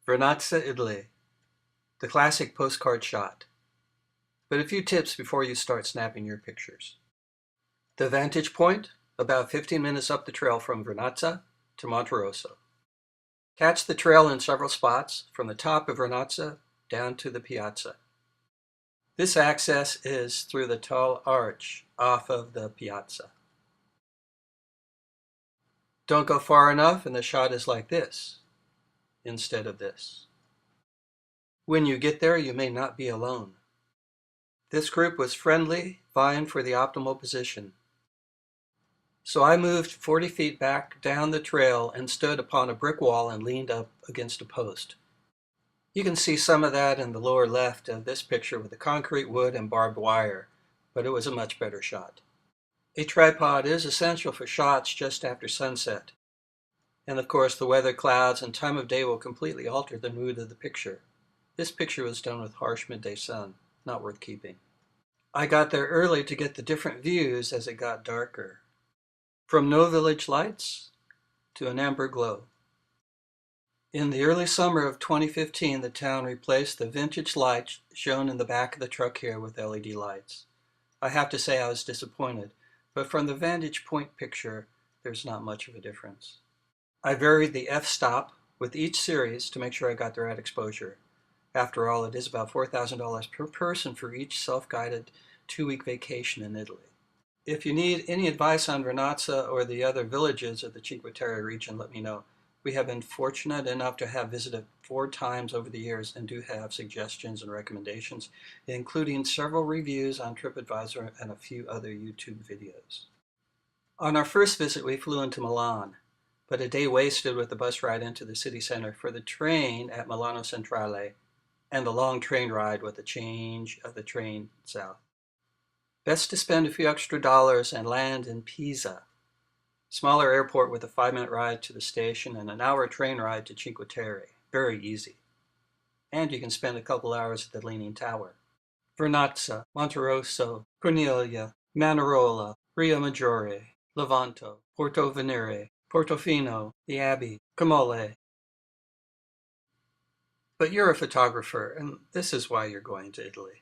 Vernazza, Italy. The classic postcard shot. But a few tips before you start snapping your pictures. The vantage point, about 15 minutes up the trail from Vernazza to Monterosso. Catch the trail in several spots, from the top of Vernazza down to the piazza. This access is through the tall arch off of the piazza. Don't go far enough and the shot is like this, instead of this. When you get there, you may not be alone. This group was friendly, vying for the optimal position. So I moved 40 feet back down the trail and stood upon a brick wall and leaned up against a post. You can see some of that in the lower left of this picture with the concrete, wood, and barbed wire, but it was a much better shot. A tripod is essential for shots just after sunset. And of course, the weather, clouds, and time of day will completely alter the mood of the picture. This picture was done with harsh midday sun, not worth keeping. I got there early to get the different views as it got darker. From no village lights to an amber glow. In the early summer of 2015, the town replaced the vintage lights shown in the back of the truck here with LED lights. I have to say I was disappointed, but from the vantage point picture, there's not much of a difference. I varied the f-stop with each series to make sure I got the right exposure. After all, it is about $4,000 per person for each self-guided 2-week vacation in Italy. If you need any advice on Vernazza or the other villages of the Cinque Terre region, let me know. We have been fortunate enough to have visited 4 times over the years and do have suggestions and recommendations, including several reviews on TripAdvisor and a few other YouTube videos. On our first visit, we flew into Milan, but a day wasted with the bus ride into the city center for the train at Milano Centrale and the long train ride with the change of the train south. Best to spend a few extra dollars and land in Pisa. Smaller airport with a 5-minute ride to the station and an hour train ride to Cinque Terre. Very easy. And you can spend a couple hours at the Leaning Tower. Vernazza, Monterosso, Cornelia, Manarola, Rio Maggiore, Levanto, Porto Venere, Portofino, the Abbey, Camole. But you're a photographer, and this is why you're going to Italy.